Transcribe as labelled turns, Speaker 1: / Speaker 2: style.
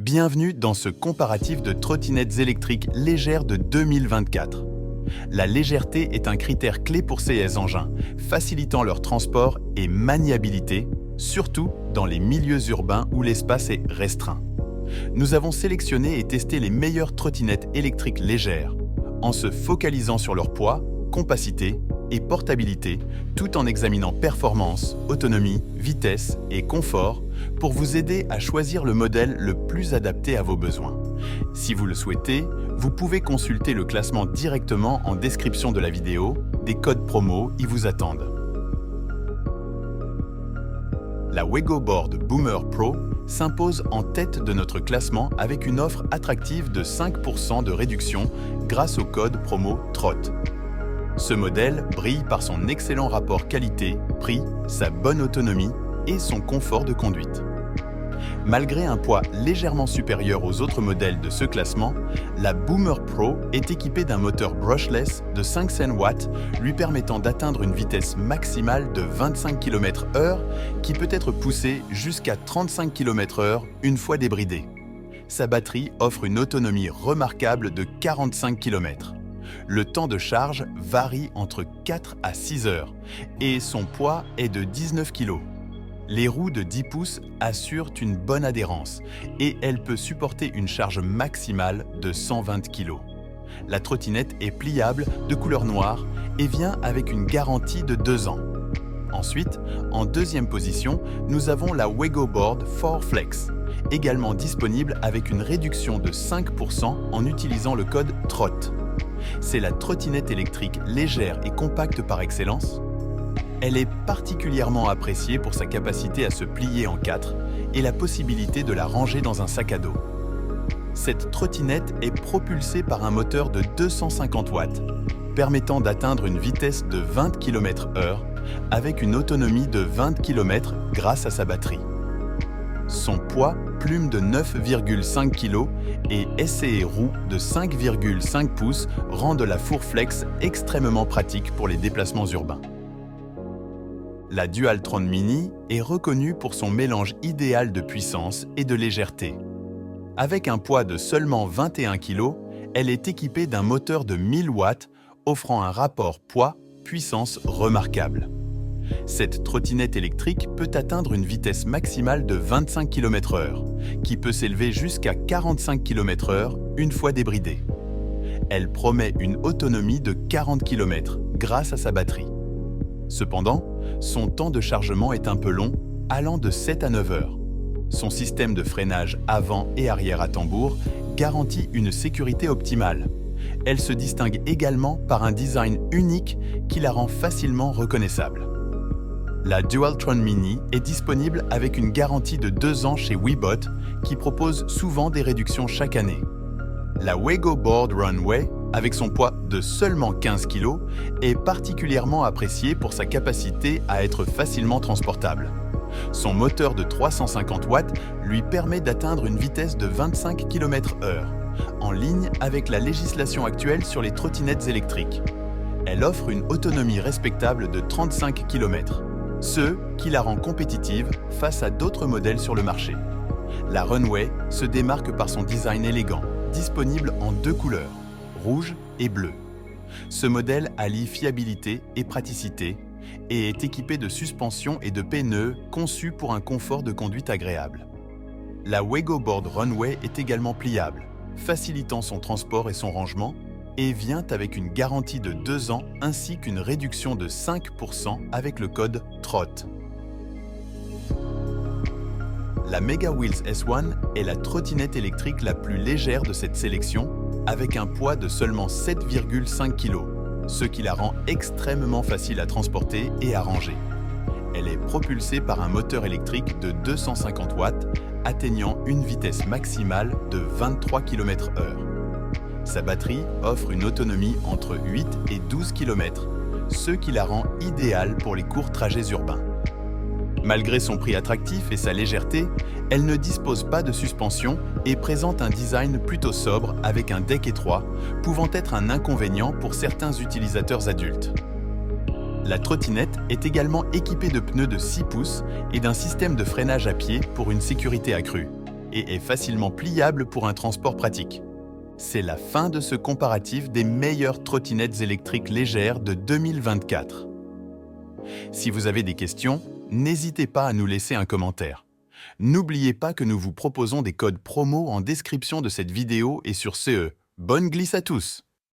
Speaker 1: Bienvenue dans ce comparatif de trottinettes électriques légères de 2024. La légèreté est un critère clé pour ces engins, facilitant leur transport et maniabilité, surtout dans les milieux urbains où l'espace est restreint. Nous avons sélectionné et testé les meilleures trottinettes électriques légères, en se focalisant sur leur poids, compacité et portabilité, tout en examinant performance, autonomie, vitesse et confort pour vous aider à choisir le modèle le plus adapté à vos besoins. Si vous le souhaitez, vous pouvez consulter le classement directement en description de la vidéo, des codes promo y vous attendent. La WeGoBoard Boomer Pro s'impose en tête de notre classement avec une offre attractive de 5% de réduction grâce au code promo TROT. Ce modèle brille par son excellent rapport qualité-prix, sa bonne autonomie et son confort de conduite. Malgré un poids légèrement supérieur aux autres modèles de ce classement, la Boomer Pro est équipée d'un moteur brushless de 500 watts lui permettant d'atteindre une vitesse maximale de 25 km/h qui peut être poussée jusqu'à 35 km/h une fois débridée. Sa batterie offre une autonomie remarquable de 45 km. Le temps de charge varie entre 4 à 6 heures et son poids est de 19 kg. Les roues de 10 pouces assurent une bonne adhérence et elle peut supporter une charge maximale de 120 kg. La trottinette est pliable de couleur noire et vient avec une garantie de 2 ans. Ensuite, en deuxième position, nous avons la WeGoBoard 4 Flex, également disponible avec une réduction de 5% en utilisant le code TROT. C'est la trottinette électrique légère et compacte par excellence. Elle est particulièrement appréciée pour sa capacité à se plier en 4 et la possibilité de la ranger dans un sac à dos. Cette trottinette est propulsée par un moteur de 250 watts, permettant d'atteindre une vitesse de 20 km/h avec une autonomie de 20 km grâce à sa batterie. Son poids plume de 9,5 kg et essai et roues de 5,5 pouces rendent la 4 Flex extrêmement pratique pour les déplacements urbains. La Dualtron Mini est reconnue pour son mélange idéal de puissance et de légèreté. Avec un poids de seulement 21 kg, elle est équipée d'un moteur de 1000 watts offrant un rapport poids-puissance remarquable. Cette trottinette électrique peut atteindre une vitesse maximale de 25 km/h, qui peut s'élever jusqu'à 45 km/h une fois débridée. Elle promet une autonomie de 40 km grâce à sa batterie. Cependant, son temps de chargement est un peu long, allant de 7 à 9 heures. Son système de freinage avant et arrière à tambour garantit une sécurité optimale. Elle se distingue également par un design unique qui la rend facilement reconnaissable. La Dualtron Mini est disponible avec une garantie de 2 ans chez Webot qui propose souvent des réductions chaque année. La WeGoBoard Runway, avec son poids de seulement 15 kg, est particulièrement appréciée pour sa capacité à être facilement transportable. Son moteur de 350 watts lui permet d'atteindre une vitesse de 25 km/h, en ligne avec la législation actuelle sur les trottinettes électriques. Elle offre une autonomie respectable de 35 km, ce qui la rend compétitive face à d'autres modèles sur le marché. La Runway se démarque par son design élégant, disponible en 2 couleurs, rouge et bleu. Ce modèle allie fiabilité et praticité et est équipé de suspensions et de pneus conçus pour un confort de conduite agréable. La WeGoBoard Runway est également pliable, facilitant son transport et son rangement, et vient avec une garantie de 2 ans ainsi qu'une réduction de 5% avec le code TROT. La MegaWheels S1 est la trottinette électrique la plus légère de cette sélection, avec un poids de seulement 7,5 kg, ce qui la rend extrêmement facile à transporter et à ranger. Elle est propulsée par un moteur électrique de 250 watts, atteignant une vitesse maximale de 23 km/h. Sa batterie offre une autonomie entre 8 et 12 km, ce qui la rend idéale pour les courts trajets urbains. Malgré son prix attractif et sa légèreté, elle ne dispose pas de suspension et présente un design plutôt sobre avec un deck étroit, pouvant être un inconvénient pour certains utilisateurs adultes. La trottinette est également équipée de pneus de 6 pouces et d'un système de freinage à pied pour une sécurité accrue. et est facilement pliable pour un transport pratique. C'est la fin de ce comparatif des meilleures trottinettes électriques légères de 2024. Si vous avez des questions, n'hésitez pas à nous laisser un commentaire. N'oubliez pas que nous vous proposons des codes promo en description de cette vidéo et sur CE. Bonne glisse à tous!